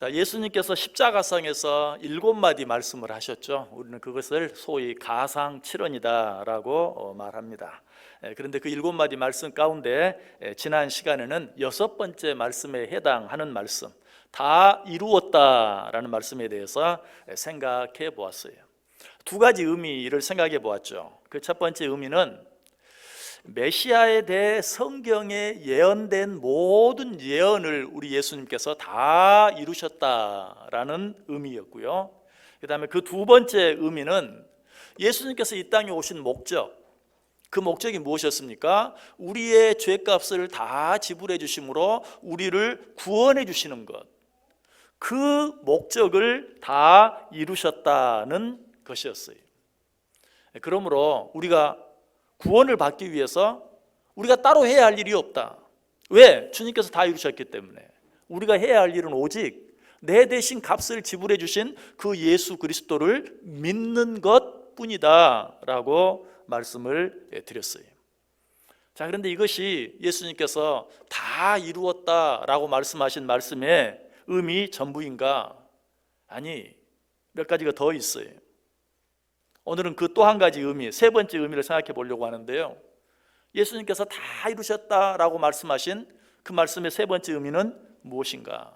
예수님께서 십자가상에서 7마디 말씀을 하셨죠. 우리는 그것을 소위 가상칠언이다라고 말합니다. 그런데 그 7마디 말씀 가운데 지난 시간에는 6번째 말씀에 해당하는 말씀, 다 이루었다라는 말씀에 대해서 생각해 보았어요. 두 가지 의미를 생각해 보았죠. 그 첫 번째 의미는 메시아에 대해 성경에 예언된 모든 예언을 우리 예수님께서 다 이루셨다라는 의미였고요. 그 다음에 그 두 번째 의미는 예수님께서 이 땅에 오신 목적, 그 목적이 무엇이었습니까? 우리의 죄값을 다 지불해 주심으로 우리를 구원해 주시는 것, 그 목적을 다 이루셨다는 것이었어요. 그러므로 우리가 구원을 받기 위해서 우리가 따로 해야 할 일이 없다. 왜? 주님께서 다 이루셨기 때문에. 우리가 해야 할 일은 오직 내 대신 값을 지불해 주신 그 예수 그리스도를 믿는 것 뿐이다 라고 말씀을 드렸어요. 자, 그런데 이것이 예수님께서 다 이루었다라고 말씀하신 말씀의 의미 전부인가? 아니, 몇 가지가 더 있어요. 오늘은 그 또 한 가지 의미, 세 번째 의미를 생각해 보려고 하는데요. 예수님께서 다 이루셨다라고 말씀하신 그 말씀의 세 번째 의미는 무엇인가?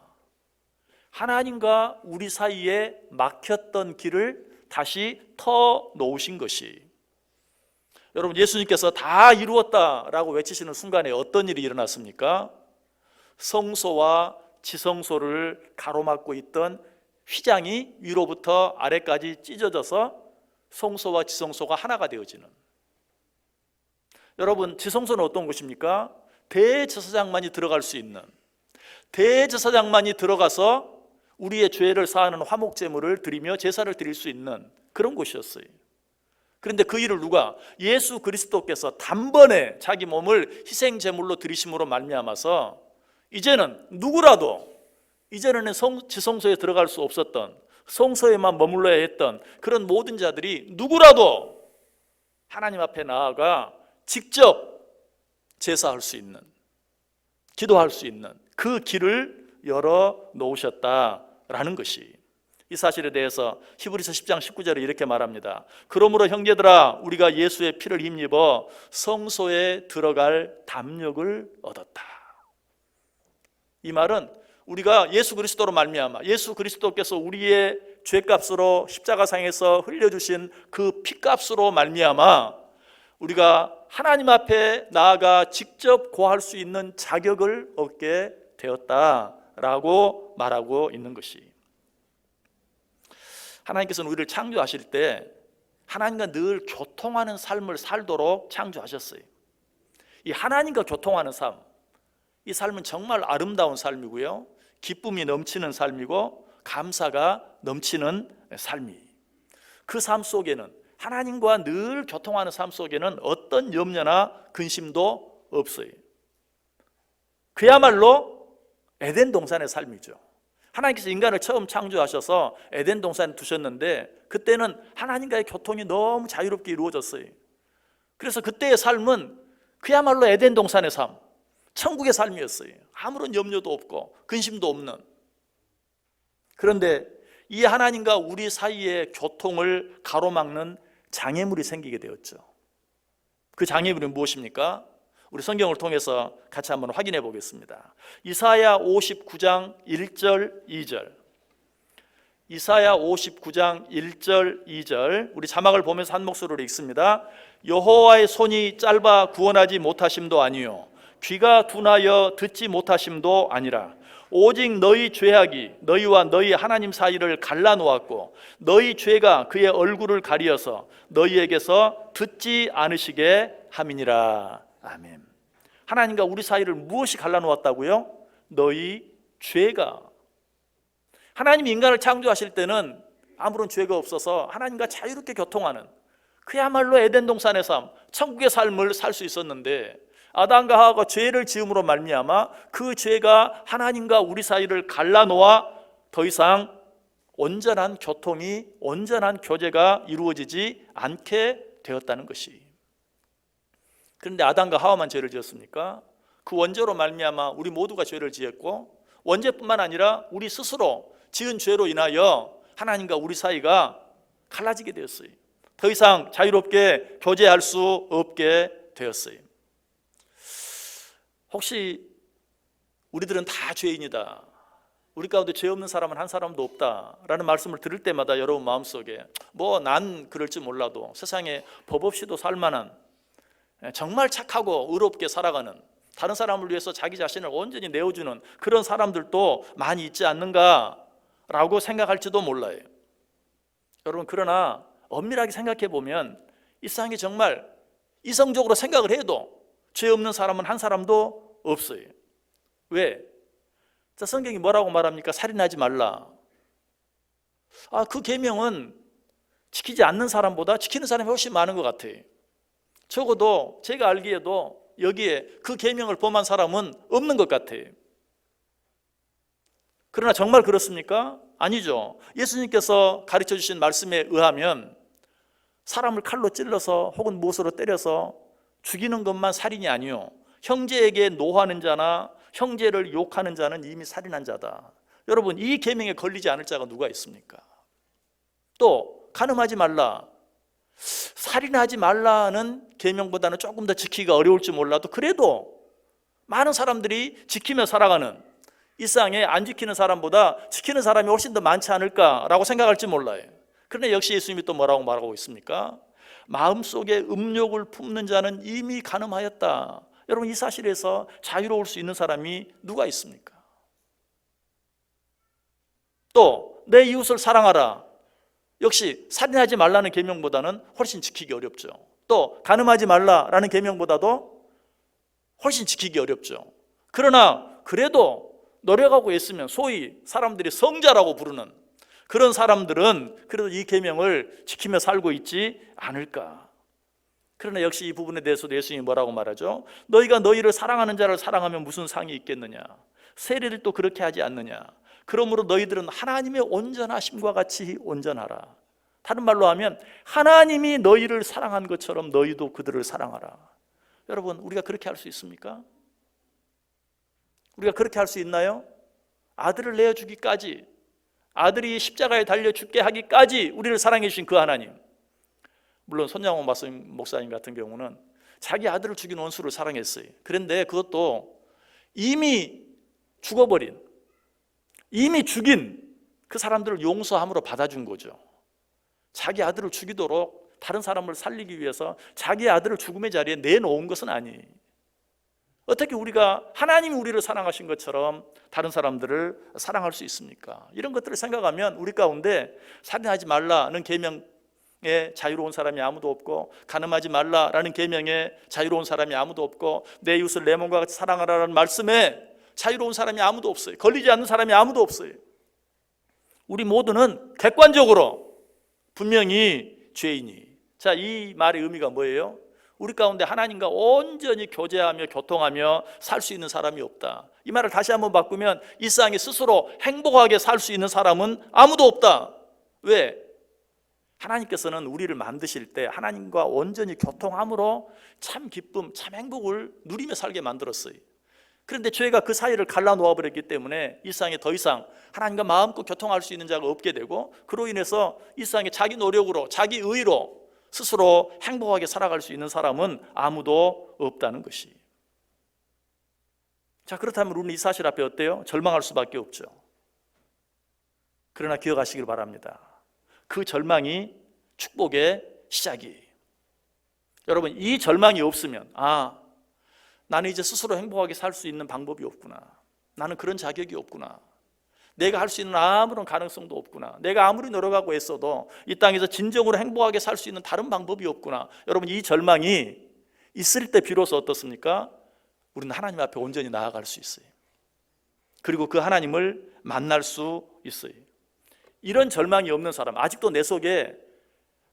하나님과 우리 사이에 막혔던 길을 다시 터 놓으신 것이. 여러분, 예수님께서 다 이루었다라고 외치시는 순간에 어떤 일이 일어났습니까? 성소와 지성소를 가로막고 있던 휘장이 위로부터 아래까지 찢어져서 성소와 지성소가 하나가 되어지는. 여러분, 지성소는 어떤 곳입니까? 대제사장만이 들어갈 수 있는, 대제사장만이 들어가서 우리의 죄를 사하는 화목제물을 드리며 제사를 드릴 수 있는 그런 곳이었어요. 그런데 그 일을 누가? 예수 그리스도께서 단번에 자기 몸을 희생제물로 드리심으로 말미암아서 이제는 누구라도, 이전에는 지성소에 들어갈 수 없었던, 성소에만 머물러야 했던 그런 모든 자들이 누구라도 하나님 앞에 나아가 직접 제사할 수 있는, 기도할 수 있는 그 길을 열어 놓으셨다라는 것이, 이 사실에 대해서 히브리서 10장 19절에 이렇게 말합니다. 그러므로 형제들아, 우리가 예수의 피를 힘입어 성소에 들어갈 담력을 얻었다. 이 말은 우리가 예수 그리스도로 말미암아, 예수 그리스도께서 우리의 죄값으로 십자가상에서 흘려주신 그 피값으로 말미암아 우리가 하나님 앞에 나아가 직접 고할 수 있는 자격을 얻게 되었다라고 말하고 있는 것이, 하나님께서는 우리를 창조하실 때 하나님과 늘 교통하는 삶을 살도록 창조하셨어요. 이 하나님과 교통하는 삶, 이 삶은 정말 아름다운 삶이고요, 기쁨이 넘치는 삶이고 감사가 넘치는 삶이, 그 삶 속에는, 하나님과 늘 교통하는 삶 속에는 어떤 염려나 근심도 없어요. 그야말로 에덴 동산의 삶이죠. 하나님께서 인간을 처음 창조하셔서 에덴 동산에 두셨는데 그때는 하나님과의 교통이 너무 자유롭게 이루어졌어요. 그래서 그때의 삶은 그야말로 에덴 동산의 삶, 천국의 삶이었어요. 아무런 염려도 없고 근심도 없는. 그런데 이 하나님과 우리 사이의 교통을 가로막는 장애물이 생기게 되었죠. 그 장애물이 무엇입니까? 우리 성경을 통해서 같이 한번 확인해 보겠습니다. 이사야 59장 1절 2절. 이사야 59장 1절 2절, 우리 자막을 보면서 한 목소리로 읽습니다. 여호와의 손이 짧아 구원하지 못하심도 아니요 귀가 둔하여 듣지 못하심도 아니라 오직 너희 죄악이 너희와 너희 하나님 사이를 갈라놓았고 너희 죄가 그의 얼굴을 가리어서 너희에게서 듣지 않으시게 함이니라. 아멘. 하나님과 우리 사이를 무엇이 갈라놓았다고요? 너희 죄가. 하나님이 인간을 창조하실 때는 아무런 죄가 없어서 하나님과 자유롭게 교통하는 그야말로 에덴 동산의 삶, 천국의 삶을 살 수 있었는데 아담과 하와가 죄를 지음으로 말미암아 그 죄가 하나님과 우리 사이를 갈라놓아 더 이상 온전한 교통이, 온전한 교제가 이루어지지 않게 되었다는 것이. 그런데 아담과 하와만 죄를 지었습니까? 그 원죄로 말미암아 우리 모두가 죄를 지었고, 원죄뿐만 아니라 우리 스스로 지은 죄로 인하여 하나님과 우리 사이가 갈라지게 되었어요. 더 이상 자유롭게 교제할 수 없게 되었어요. 혹시 우리들은 다 죄인이다, 우리 가운데 죄 없는 사람은 한 사람도 없다라는 말씀을 들을 때마다 여러분 마음속에 난 그럴지 몰라도 세상에 법 없이도 살만한, 정말 착하고 의롭게 살아가는, 다른 사람을 위해서 자기 자신을 온전히 내어주는 그런 사람들도 많이 있지 않는가라고 생각할지도 몰라요. 여러분, 그러나 엄밀하게 생각해 보면 이 세상에 정말 이성적으로 생각을 해도 죄 없는 사람은 한 사람도 없어요. 왜? 자, 성경이 뭐라고 말합니까? 살인하지 말라. 그 계명은 지키지 않는 사람보다 지키는 사람이 훨씬 많은 것 같아요. 적어도 제가 알기에도 여기에 그 계명을 범한 사람은 없는 것 같아요. 그러나 정말 그렇습니까? 아니죠. 예수님께서 가르쳐 주신 말씀에 의하면 사람을 칼로 찔러서 혹은 못으로 때려서 죽이는 것만 살인이 아니요, 형제에게 노하는 자나 형제를 욕하는 자는 이미 살인한 자다. 여러분, 이 계명에 걸리지 않을 자가 누가 있습니까? 또 간음하지 말라, 살인하지 말라는 계명보다는 조금 더 지키기가 어려울지 몰라도 그래도 많은 사람들이 지키며 살아가는, 이 세상에 안 지키는 사람보다 지키는 사람이 훨씬 더 많지 않을까라고 생각할지 몰라요. 그러나 역시 예수님이 또 뭐라고 말하고 있습니까? 마음속에 음욕을 품는 자는 이미 간음하였다. 여러분, 이 사실에서 자유로울 수 있는 사람이 누가 있습니까? 또 내 이웃을 사랑하라, 역시 살인하지 말라는 계명보다는 훨씬 지키기 어렵죠. 또 간음하지 말라라는 계명보다도 훨씬 지키기 어렵죠. 그러나 그래도 노력하고 있으면 소위 사람들이 성자라고 부르는 그런 사람들은 그래도 이 계명을 지키며 살고 있지 않을까. 그러나 역시 이 부분에 대해서도 예수님이 뭐라고 말하죠? 너희가 너희를 사랑하는 자를 사랑하면 무슨 상이 있겠느냐? 세리들도 그렇게 하지 않느냐? 그러므로 너희들은 하나님의 온전하심과 같이 온전하라. 다른 말로 하면 하나님이 너희를 사랑한 것처럼 너희도 그들을 사랑하라. 여러분, 우리가 그렇게 할 수 있습니까? 우리가 그렇게 할 수 있나요? 아들을 내어주기까지, 아들이 십자가에 달려 죽게 하기까지 우리를 사랑해 주신 그 하나님. 물론 손양호 목사님 같은 경우는 자기 아들을 죽인 원수를 사랑했어요. 그런데 그것도 이미 죽어버린, 이미 죽인 그 사람들을 용서함으로 받아준 거죠. 자기 아들을 죽이도록 다른 사람을 살리기 위해서 자기 아들을 죽음의 자리에 내놓은 것은 아니에요. 어떻게 우리가 하나님이 우리를 사랑하신 것처럼 다른 사람들을 사랑할 수 있습니까? 이런 것들을 생각하면 우리 가운데 살인하지 말라는 계명에 자유로운 사람이 아무도 없고, 간음하지 말라라는 계명에 자유로운 사람이 아무도 없고, 내 이웃을 내 몸과 같이 사랑하라는 말씀에 자유로운 사람이 아무도 없어요. 걸리지 않는 사람이 아무도 없어요. 우리 모두는 객관적으로 분명히 죄인이. 자, 이 말의 의미가 뭐예요? 우리 가운데 하나님과 온전히 교제하며 교통하며 살 수 있는 사람이 없다. 이 말을 다시 한번 바꾸면 이 세상에 스스로 행복하게 살 수 있는 사람은 아무도 없다. 왜? 하나님께서는 우리를 만드실 때 하나님과 온전히 교통함으로 참 기쁨, 참 행복을 누리며 살게 만들었어요. 그런데 죄가 그 사이를 갈라놓아 버렸기 때문에 이 세상에 더 이상 하나님과 마음껏 교통할 수 있는 자가 없게 되고, 그로 인해서 이 세상에 자기 노력으로, 자기 의로 스스로 행복하게 살아갈 수 있는 사람은 아무도 없다는 것이. 자, 그렇다면 우리는 이 사실 앞에 어때요? 절망할 수밖에 없죠. 그러나 기억하시길 바랍니다. 그 절망이 축복의 시작이에요. 여러분, 이 절망이 없으면 나는 이제 스스로 행복하게 살 수 있는 방법이 없구나, 나는 그런 자격이 없구나, 내가 할 수 있는 아무런 가능성도 없구나, 내가 아무리 노력하고 애써도 이 땅에서 진정으로 행복하게 살 수 있는 다른 방법이 없구나. 여러분, 이 절망이 있을 때 비로소 어떻습니까? 우리는 하나님 앞에 온전히 나아갈 수 있어요. 그리고 그 하나님을 만날 수 있어요. 이런 절망이 없는 사람, 아직도 내 속에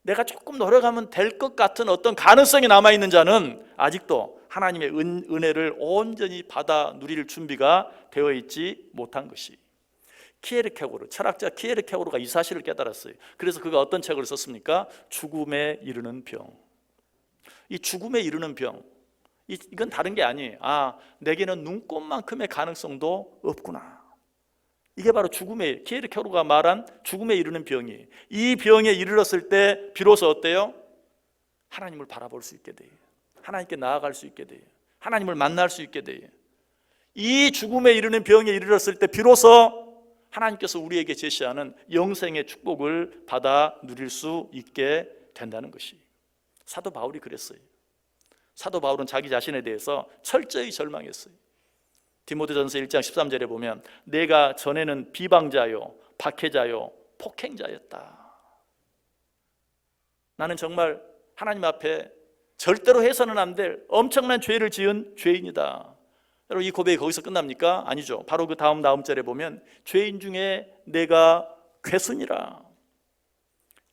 내가 조금 노력하면 될 것 같은 어떤 가능성이 남아있는 자는 아직도 하나님의 은혜를 온전히 받아 누릴 준비가 되어 있지 못한 것이. 키에르케고르, 철학자 키에르케고르가 이 사실을 깨달았어요. 그래서 그가 어떤 책을 썼습니까? 죽음에 이르는 병. 이 죽음에 이르는 병, 이건 다른 게 아니에요. 내게는 눈꽃만큼의 가능성도 없구나. 이게 바로 죽음의, 키에르케고르가 말한 죽음에 이르는 병이, 이 병에 이르렀을 때 비로소 어때요? 하나님을 바라볼 수 있게 돼요. 하나님께 나아갈 수 있게 돼요. 하나님을 만날 수 있게 돼요. 이 죽음에 이르는 병에 이르렀을 때 비로소 하나님께서 우리에게 제시하는 영생의 축복을 받아 누릴 수 있게 된다는 것이. 사도 바울이 그랬어요. 사도 바울은 자기 자신에 대해서 철저히 절망했어요. 디모데전서 1장 13절에 보면 내가 전에는 비방자요, 박해자요, 폭행자였다. 나는 정말 하나님 앞에 절대로 해서는 안 될 엄청난 죄를 지은 죄인이다. 여러분, 이 고백이 거기서 끝납니까? 아니죠. 바로 그 다음 절에 보면 죄인 중에 내가 괴순이라.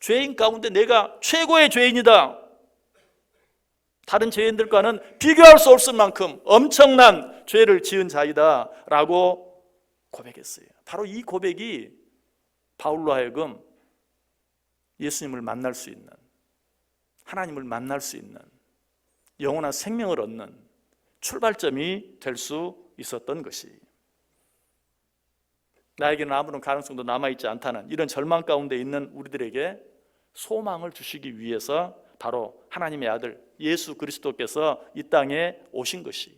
죄인 가운데 내가 최고의 죄인이다. 다른 죄인들과는 비교할 수 없을 만큼 엄청난 죄를 지은 자이다 라고 고백했어요. 바로 이 고백이 바울로 하여금 예수님을 만날 수 있는, 하나님을 만날 수 있는, 영원한 생명을 얻는 출발점이 될 수 있었던 것이, 나에게는 아무런 가능성도 남아있지 않다는 이런 절망 가운데 있는 우리들에게 소망을 주시기 위해서 바로 하나님의 아들 예수 그리스도께서 이 땅에 오신 것이.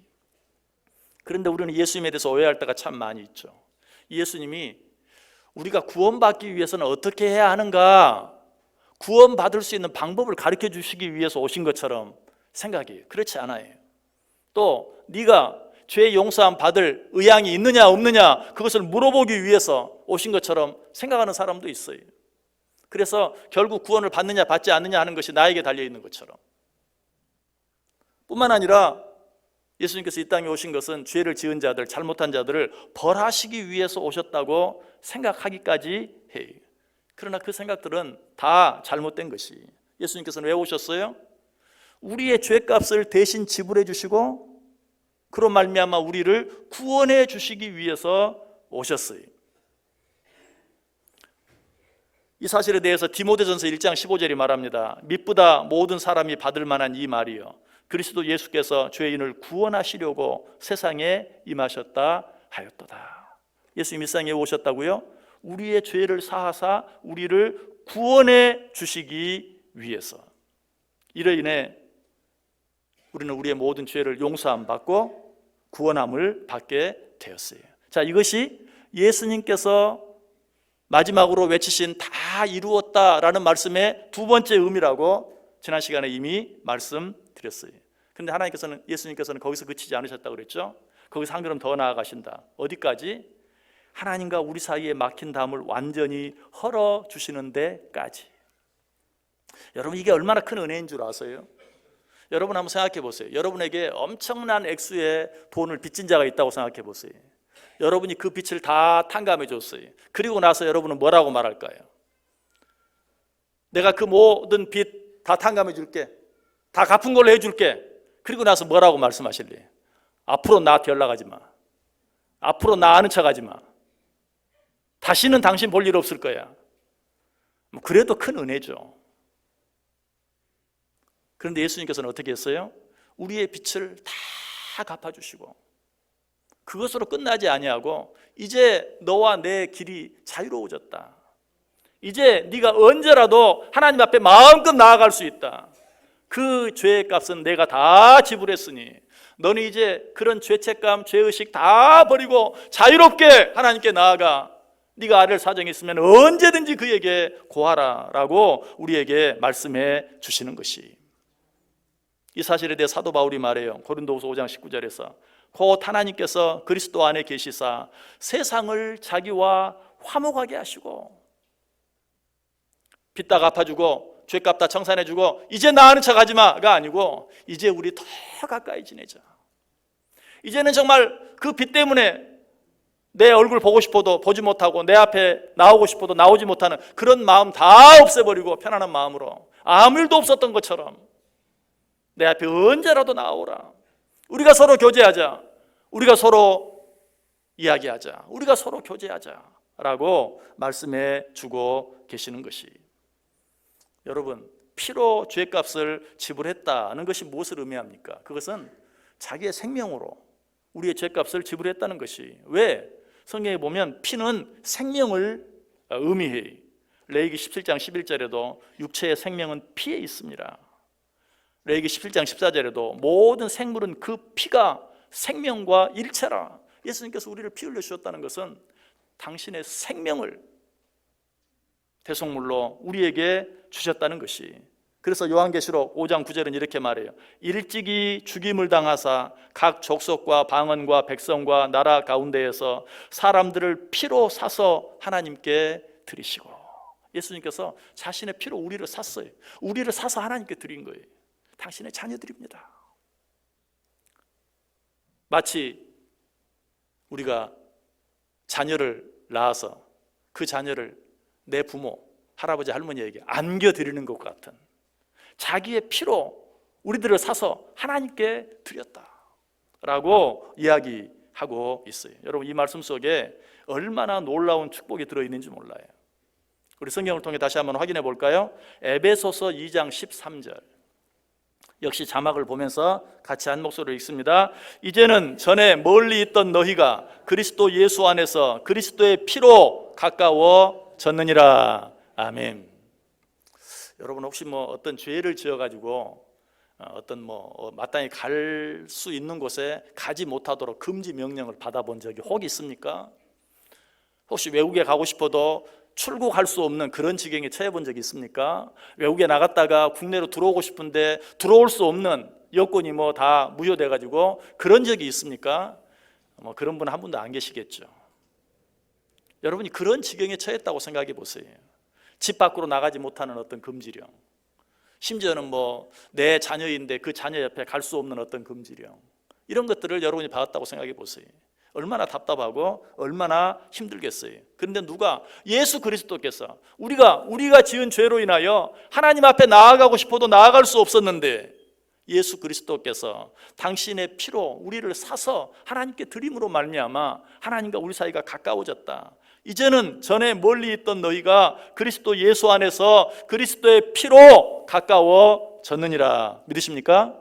그런데 우리는 예수님에 대해서 오해할 때가 참 많이 있죠. 예수님이 우리가 구원받기 위해서는 어떻게 해야 하는가, 구원받을 수 있는 방법을 가르쳐 주시기 위해서 오신 것처럼 생각해요. 그렇지 않아요. 또 네가 죄 용서함 받을 의향이 있느냐 없느냐 그것을 물어보기 위해서 오신 것처럼 생각하는 사람도 있어요. 그래서 결국 구원을 받느냐 받지 않느냐 하는 것이 나에게 달려있는 것처럼. 뿐만 아니라 예수님께서 이 땅에 오신 것은 죄를 지은 자들, 잘못한 자들을 벌하시기 위해서 오셨다고 생각하기까지 해요. 그러나 그 생각들은 다 잘못된 것이, 예수님께서는 왜 오셨어요? 우리의 죄값을 대신 지불해 주시고 그로 말미암아 우리를 구원해 주시기 위해서 오셨어요. 이 사실에 대해서 디모데전서 1장 15절이 말합니다. 미쁘다 모든 사람이 받을 만한 이 말이요, 그리스도 예수께서 죄인을 구원하시려고 세상에 임하셨다 하였도다. 예수님이 이 세상에 오셨다고요? 우리의 죄를 사하사 우리를 구원해 주시기 위해서. 이로 인해 우리는 우리의 모든 죄를 용서함 받고 구원함을 받게 되었어요. 자, 이것이 예수님께서 마지막으로 외치신 다 이루었다라는 말씀의 두 번째 의미라고 지난 시간에 이미 말씀드렸어요. 그런데 하나님께서는, 예수님께서는 거기서 그치지 않으셨다고 그랬죠. 거기서 한 걸음 더 나아가신다. 어디까지? 하나님과 우리 사이에 막힌 담을 완전히 헐어주시는 데까지. 여러분, 이게 얼마나 큰 은혜인 줄 아세요? 여러분 한번 생각해 보세요. 여러분에게 엄청난 액수의 돈을 빚진 자가 있다고 생각해 보세요. 여러분이 그 빚을 다 탕감해 줬어요. 그리고 나서 여러분은 뭐라고 말할까요? 내가 그 모든 빚 다 탕감해 줄게, 다 갚은 걸로 해줄게. 그리고 나서 뭐라고 말씀하실래요? 앞으로 나한테 연락하지 마, 앞으로 나 아는 척하지 마, 다시는 당신 볼 일 없을 거야. 그래도 큰 은혜죠. 그런데 예수님께서는 어떻게 했어요? 우리의 빚을 다 갚아주시고 그것으로 끝나지 아니하고 이제 너와 내 길이 자유로워졌다. 이제 네가 언제라도 하나님 앞에 마음껏 나아갈 수 있다. 그 죄의 값은 내가 다 지불했으니 너는 이제 그런 죄책감, 죄의식 다 버리고 자유롭게 하나님께 나아가. 네가 아를 사정이 있으면 언제든지 그에게 고하라 라고 우리에게 말씀해 주시는 것이. 이 사실에 대해 사도 바울이 말해요. 고린도후서 5장 19절에서 곧 하나님께서 그리스도 안에 계시사 세상을 자기와 화목하게 하시고 빚 다 갚아주고 죄값 다 청산해주고 이제 나 아는 척하지 마가 아니고 이제 우리 더 가까이 지내자. 이제는 정말 그 빚 때문에 내 얼굴 보고 싶어도 보지 못하고 내 앞에 나오고 싶어도 나오지 못하는 그런 마음 다 없애버리고 편안한 마음으로 아무 일도 없었던 것처럼 내 앞에 언제라도 나오라. 우리가 서로 교제하자. 우리가 서로 이야기하자. 우리가 서로 교제하자 라고 말씀해 주고 계시는 것이. 여러분, 피로 죄값을 지불했다는 것이 무엇을 의미합니까? 그것은 자기의 생명으로 우리의 죄값을 지불했다는 것이. 왜? 성경에 보면 피는 생명을 의미해요. 레위기 17장 11절에도 육체의 생명은 피에 있습니다. 레위기 17장 14절에도 모든 생물은 그 피가 생명과 일체라. 예수님께서 우리를 피 흘려 주셨다는 것은 당신의 생명을 대속물로 우리에게 주셨다는 것이. 그래서 요한계시록 5장 9절은 이렇게 말해요. 일찍이 죽임을 당하사 각 족속과 방언과 백성과 나라 가운데에서 사람들을 피로 사서 하나님께 드리시고. 예수님께서 자신의 피로 우리를 샀어요. 우리를 사서 하나님께 드린 거예요. 당신의 자녀들입니다. 마치 우리가 자녀를 낳아서 그 자녀를 내 부모, 할아버지, 할머니에게 안겨드리는 것 같은, 자기의 피로 우리들을 사서 하나님께 드렸다라고 이야기하고 있어요. 여러분, 이 말씀 속에 얼마나 놀라운 축복이 들어있는지 몰라요. 우리 성경을 통해 다시 한번 확인해 볼까요? 에베소서 2장 13절. 역시 자막을 보면서 같이 한 목소리로 읽습니다. 이제는 전에 멀리 있던 너희가 그리스도 예수 안에서 그리스도의 피로 가까워졌느니라. 아멘. 여러분, 혹시 어떤 죄를 지어가지고 어떤 마땅히 갈 수 있는 곳에 가지 못하도록 금지 명령을 받아본 적이 혹 있습니까? 혹시 외국에 가고 싶어도 출국할 수 없는 그런 지경에 처해 본 적이 있습니까? 외국에 나갔다가 국내로 들어오고 싶은데 들어올 수 없는 여건이 다 무효돼 가지고 그런 적이 있습니까? 그런 분 한 분도 안 계시겠죠. 여러분이 그런 지경에 처했다고 생각해 보세요. 집 밖으로 나가지 못하는 어떤 금지령, 심지어는 내 자녀인데 그 자녀 옆에 갈 수 없는 어떤 금지령, 이런 것들을 여러분이 받았다고 생각해 보세요. 얼마나 답답하고 얼마나 힘들겠어요. 그런데 누가? 예수 그리스도께서 우리가 지은 죄로 인하여 하나님 앞에 나아가고 싶어도 나아갈 수 없었는데 예수 그리스도께서 당신의 피로 우리를 사서 하나님께 드림으로 말미암아 하나님과 우리 사이가 가까워졌다. 이제는 전에 멀리 있던 너희가 그리스도 예수 안에서 그리스도의 피로 가까워졌느니라. 믿으십니까?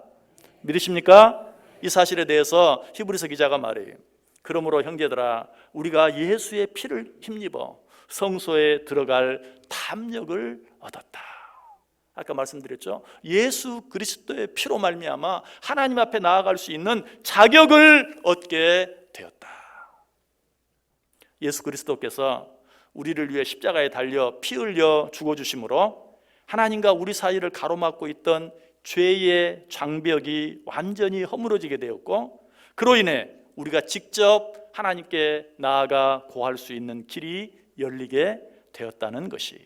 믿으십니까? 이 사실에 대해서 히브리서 기자가 말해요. 그러므로 형제들아, 우리가 예수의 피를 힘입어 성소에 들어갈 담력을 얻었다. 아까 말씀드렸죠. 예수 그리스도의 피로 말미암아 하나님 앞에 나아갈 수 있는 자격을 얻게 되었다. 예수 그리스도께서 우리를 위해 십자가에 달려 피 흘려 죽어주심으로 하나님과 우리 사이를 가로막고 있던 죄의 장벽이 완전히 허물어지게 되었고, 그로 인해 우리가 직접 하나님께 나아가 고할 수 있는 길이 열리게 되었다는 것이.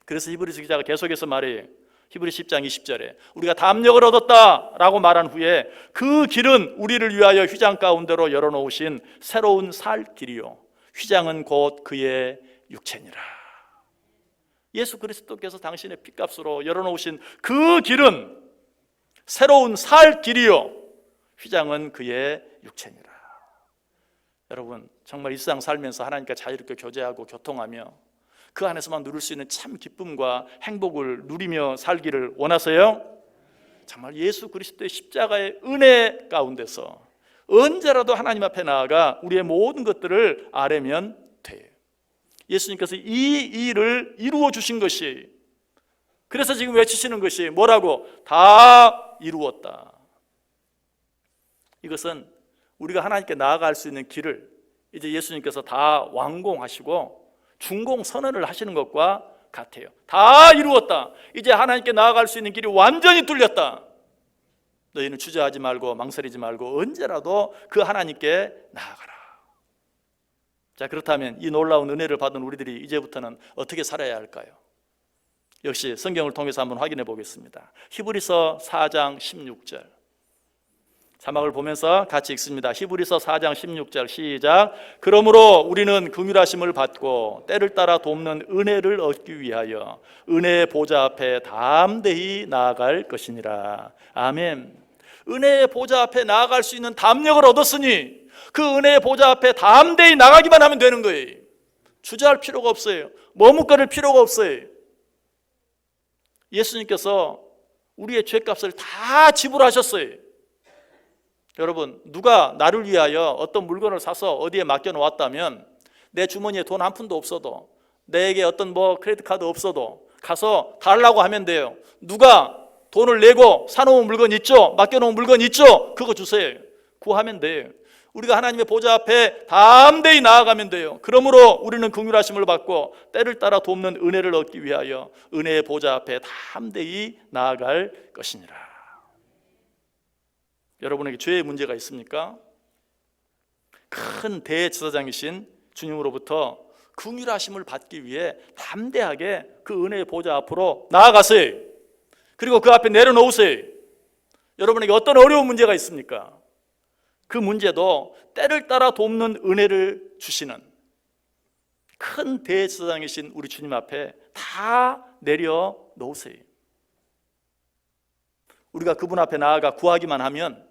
그래서 히브리서 기자가 계속해서 말해요. 히브리서 10장 20절에 우리가 담력을 얻었다라고 말한 후에 그 길은 우리를 위하여 휘장 가운데로 열어놓으신 새로운 살 길이요 휘장은 곧 그의 육체니라. 예수 그리스도께서 당신의 피값으로 열어놓으신 그 길은 새로운 살 길이요 휘장은 그의 육체니라. 여러분, 정말 이 세상 살면서 하나님과 자유롭게 교제하고 교통하며 그 안에서만 누릴 수 있는 참 기쁨과 행복을 누리며 살기를 원하세요? 정말 예수 그리스도의 십자가의 은혜 가운데서 언제라도 하나님 앞에 나아가 우리의 모든 것들을 아뢰면 돼요. 예수님께서 이 일을 이루어 주신 것이, 그래서 지금 외치시는 것이 뭐라고? 다 이루었다. 이것은 우리가 하나님께 나아갈 수 있는 길을 이제 예수님께서 다 완공하시고 준공 선언을 하시는 것과 같아요. 다 이루었다. 이제 하나님께 나아갈 수 있는 길이 완전히 뚫렸다. 너희는 주저하지 말고 망설이지 말고 언제라도 그 하나님께 나아가라. 자, 그렇다면 이 놀라운 은혜를 받은 우리들이 이제부터는 어떻게 살아야 할까요? 역시 성경을 통해서 한번 확인해 보겠습니다. 히브리서 4장 16절 자막을 보면서 같이 읽습니다. 히브리서 4장 16절 시작. 그러므로 우리는 긍휼하심을 받고 때를 따라 돕는 은혜를 얻기 위하여 은혜의 보좌 앞에 담대히 나아갈 것이니라. 아멘. 은혜의 보좌 앞에 나아갈 수 있는 담력을 얻었으니 그 은혜의 보좌 앞에 담대히 나가기만 하면 되는 거예요. 주저할 필요가 없어요. 머뭇거릴 필요가 없어요. 예수님께서 우리의 죄값을 다 지불하셨어요. 여러분, 누가 나를 위하여 어떤 물건을 사서 어디에 맡겨 놓았다면 내 주머니에 돈 한 푼도 없어도, 내게 어떤 크레디트 카드 없어도 가서 달라고 하면 돼요. 누가 돈을 내고 사놓은 물건 있죠? 맡겨놓은 물건 있죠? 그거 주세요. 구하면 돼요. 우리가 하나님의 보좌 앞에 담대히 나아가면 돼요. 그러므로 우리는 긍휼하심을 받고 때를 따라 돕는 은혜를 얻기 위하여 은혜의 보좌 앞에 담대히 나아갈 것이니라. 여러분에게 죄의 문제가 있습니까? 큰 대제사장이신 주님으로부터 긍휼하심을 받기 위해 담대하게 그 은혜의 보좌 앞으로 나아가세요. 그리고 그 앞에 내려놓으세요. 여러분에게 어떤 어려운 문제가 있습니까? 그 문제도 때를 따라 돕는 은혜를 주시는 큰 대제사장이신 우리 주님 앞에 다 내려놓으세요. 우리가 그분 앞에 나아가 구하기만 하면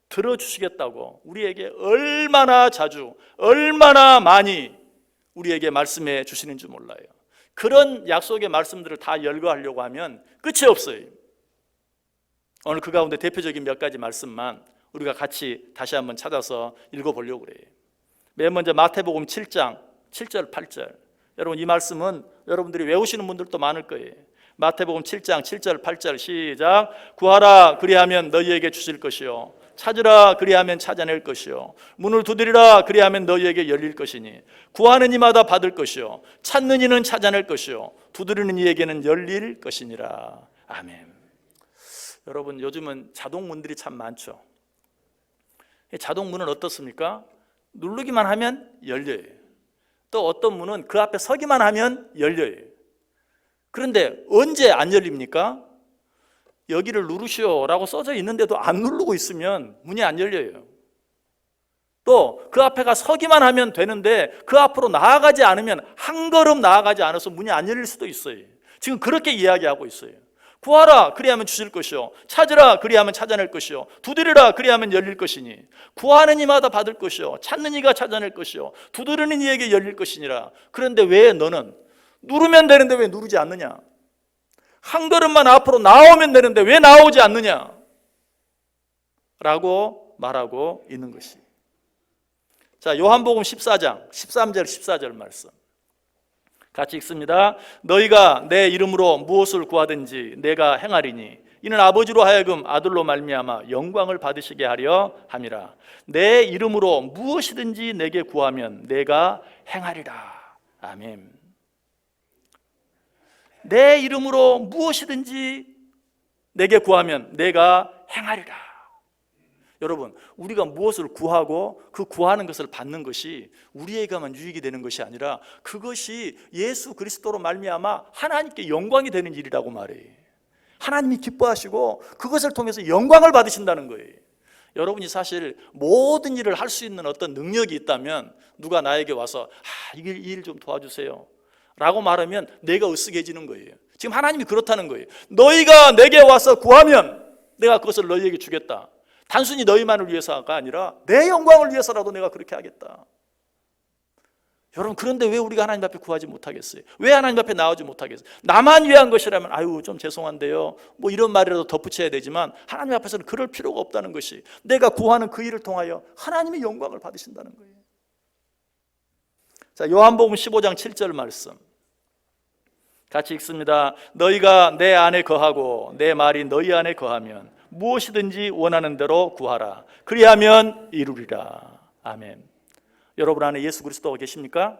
들어주시겠다고 우리에게 얼마나 자주, 얼마나 많이 우리에게 말씀해 주시는 줄 몰라요. 그런 약속의 말씀들을 다 열거하려고 하면 끝이 없어요. 오늘 그 가운데 대표적인 몇 가지 말씀만 우리가 같이 다시 한번 찾아서 읽어보려고 그래요. 맨 먼저 마태복음 7장 7절 8절. 여러분, 이 말씀은 여러분들이 외우시는 분들도 많을 거예요. 마태복음 7장 7절 8절 시작. 구하라 그리하면 너희에게 주실 것이요, 찾으라 그리하면 찾아낼 것이요, 문을 두드리라 그리하면 너희에게 열릴 것이니 구하는 이마다 받을 것이요, 찾는 이는 찾아낼 것이요, 두드리는 이에게는 열릴 것이니라. 아멘. 여러분, 요즘은 자동문들이 참 많죠. 자동문은 어떻습니까? 누르기만 하면 열려요. 또 어떤 문은 그 앞에 서기만 하면 열려요. 그런데 언제 안 열립니까? 여기를 누르시오라고 써져 있는데도 안 누르고 있으면 문이 안 열려요. 또 그 앞에 가 서기만 하면 되는데 그 앞으로 나아가지 않으면, 한 걸음 나아가지 않아서 문이 안 열릴 수도 있어요. 지금 그렇게 이야기하고 있어요. 구하라 그리하면 주실 것이요, 찾으라 그리하면 찾아낼 것이요, 두드리라 그리하면 열릴 것이니 구하는 이마다 받을 것이요, 찾는 이가 찾아낼 것이요, 두드리는 이에게 열릴 것이니라. 그런데 왜 너는 누르면 되는데 왜 누르지 않느냐? 한 걸음만 앞으로 나오면 되는데 왜 나오지 않느냐? 라고 말하고 있는 것이. 자, 요한복음 14장 13절 14절 말씀 같이 읽습니다. 너희가 내 이름으로 무엇을 구하든지 내가 행하리니 이는 아버지로 하여금 아들로 말미암아 영광을 받으시게 하려 함이라. 내 이름으로 무엇이든지 내게 구하면 내가 행하리라. 아멘. 내 이름으로 무엇이든지 내게 구하면 내가 행하리라. 여러분, 우리가 무엇을 구하고 그 구하는 것을 받는 것이 우리에게만 유익이 되는 것이 아니라 그것이 예수 그리스도로 말미암아 하나님께 영광이 되는 일이라고 말해요. 하나님이 기뻐하시고 그것을 통해서 영광을 받으신다는 거예요. 여러분이 사실 모든 일을 할 수 있는 어떤 능력이 있다면 누가 나에게 와서 이 일 좀 도와주세요 라고 말하면 내가 으쓱해지는 거예요. 지금 하나님이 그렇다는 거예요. 너희가 내게 와서 구하면 내가 그것을 너희에게 주겠다. 단순히 너희만을 위해서가 아니라 내 영광을 위해서라도 내가 그렇게 하겠다. 여러분, 그런데 왜 우리가 하나님 앞에 구하지 못하겠어요? 왜 하나님 앞에 나오지 못하겠어요? 나만 위한 것이라면 아유 좀 죄송한데요 이런 말이라도 덧붙여야 되지만 하나님 앞에서는 그럴 필요가 없다는 것이, 내가 구하는 그 일을 통하여 하나님의 영광을 받으신다는 거예요. 자, 요한복음 15장 7절 말씀 같이 읽습니다. 너희가 내 안에 거하고 내 말이 너희 안에 거하면 무엇이든지 원하는 대로 구하라. 그리하면 이루리라. 아멘. 여러분 안에 예수 그리스도가 계십니까?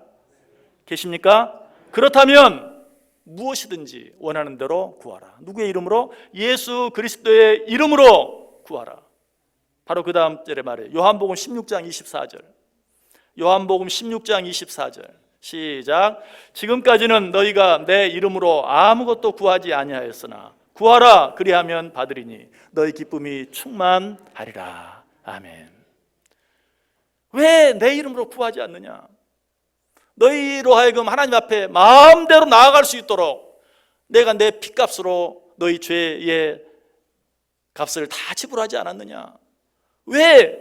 계십니까? 그렇다면 무엇이든지 원하는 대로 구하라. 누구의 이름으로? 예수 그리스도의 이름으로 구하라. 바로 그 다음 절에 말해요. 요한복음 16장 24절. 요한복음 16장 24절 시작. 지금까지는 너희가 내 이름으로 아무것도 구하지 아니하였으나 구하라 그리하면 받으리니 너희 기쁨이 충만하리라. 아멘. 왜 내 이름으로 구하지 않느냐? 너희로 하여금 하나님 앞에 마음대로 나아갈 수 있도록 내가 내 피값으로 너희 죄의 값을 다 지불하지 않았느냐? 왜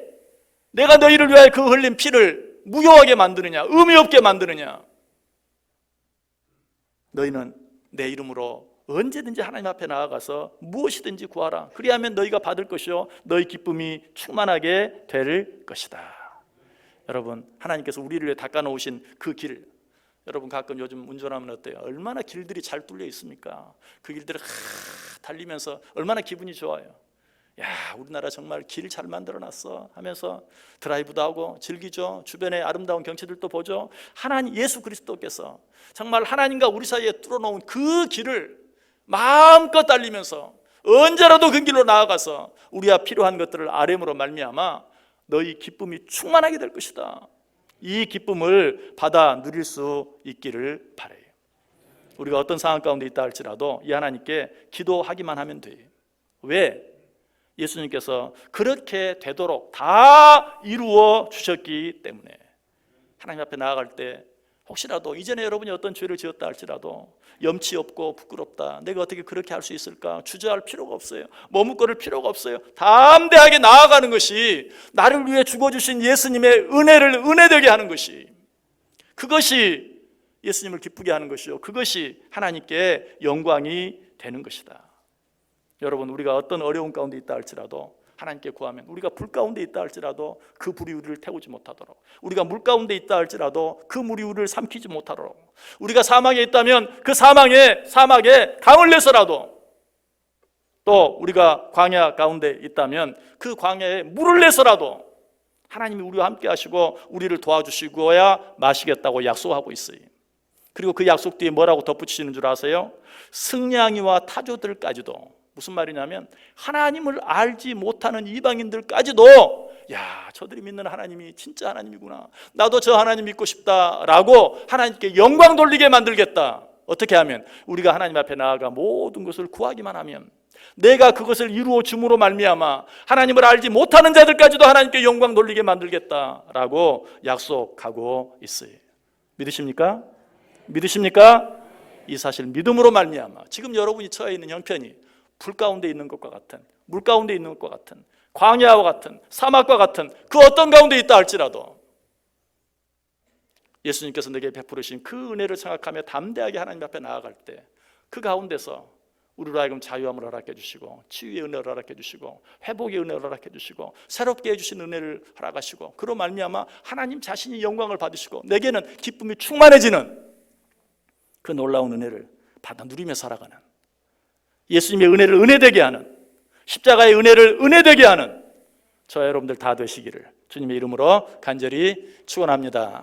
내가 너희를 위하여 그 흘린 피를 무효하게 만드느냐? 의미 없게 만드느냐? 너희는 내 이름으로 언제든지 하나님 앞에 나아가서 무엇이든지 구하라. 그리하면 너희가 받을 것이요 너희 기쁨이 충만하게 될 것이다. 여러분, 하나님께서 우리를 위해 닦아놓으신 그 길, 여러분 가끔 요즘 운전하면 어때요? 얼마나 길들이 잘 뚫려 있습니까? 그 길들을 달리면서 얼마나 기분이 좋아요. 야, 우리나라 정말 길 잘 만들어놨어 하면서 드라이브도 하고 즐기죠. 주변의 아름다운 경치들도 보죠. 하나님, 예수 그리스도께서 정말 하나님과 우리 사이에 뚫어놓은 그 길을 마음껏 달리면서 언제라도 그 길로 나아가서 우리가 필요한 것들을 아뢰므로 말미암아 너희 기쁨이 충만하게 될 것이다. 이 기쁨을 받아 누릴 수 있기를 바라요. 우리가 어떤 상황 가운데 있다 할지라도 이 하나님께 기도하기만 하면 돼요. 왜? 예수님께서 그렇게 되도록 다 이루어 주셨기 때문에. 하나님 앞에 나아갈 때 혹시라도 이전에 여러분이 어떤 죄를 지었다 할지라도 염치 없고 부끄럽다, 내가 어떻게 그렇게 할 수 있을까, 주저할 필요가 없어요. 머뭇거릴 필요가 없어요. 담대하게 나아가는 것이 나를 위해 죽어주신 예수님의 은혜를 은혜되게 하는 것이, 그것이 예수님을 기쁘게 하는 것이요, 그것이 하나님께 영광이 되는 것이다. 여러분, 우리가 어떤 어려움 가운데 있다 할지라도 하나님께 구하면, 우리가 불 가운데 있다 할지라도 그 불이 우리를 태우지 못하도록, 우리가 물 가운데 있다 할지라도 그 물이 우리를 삼키지 못하도록, 우리가 사막에 있다면 그 사막에 강을 내서라도, 또 우리가 광야 가운데 있다면 그 광야에 물을 내서라도 하나님이 우리와 함께 하시고 우리를 도와주시고야 마시겠다고 약속하고 있어요. 그리고 그 약속 뒤에 뭐라고 덧붙이시는 줄 아세요? 승냥이와 타조들까지도. 무슨 말이냐면 하나님을 알지 못하는 이방인들까지도, 야, 저들이 믿는 하나님이 진짜 하나님이구나, 나도 저 하나님 믿고 싶다라고 하나님께 영광 돌리게 만들겠다. 어떻게 하면? 우리가 하나님 앞에 나아가 모든 것을 구하기만 하면, 내가 그것을 이루어 줌으로 말미암아 하나님을 알지 못하는 자들까지도 하나님께 영광 돌리게 만들겠다라고 약속하고 있어요. 믿으십니까? 믿으십니까? 이 사실 믿음으로 말미암아 지금 여러분이 처해 있는 형편이 불 가운데 있는 것과 같은, 물 가운데 있는 것과 같은, 광야와 같은, 사막과 같은 그 어떤 가운데 있다 할지라도 예수님께서 내게 베푸르신 그 은혜를 생각하며 담대하게 하나님 앞에 나아갈 때 그 가운데서 우리로 하여금 자유함을 허락해 주시고, 치유의 은혜를 허락해 주시고, 회복의 은혜를 허락해 주시고, 새롭게 해주신 은혜를 허락하시고, 그로 말미암아 하나님 자신이 영광을 받으시고 내게는 기쁨이 충만해지는 그 놀라운 은혜를 받아 누리며 살아가는, 예수님의 은혜를 은혜되게 하는, 십자가의 은혜를 은혜되게 하는 저와 여러분들 다 되시기를 주님의 이름으로 간절히 축원합니다.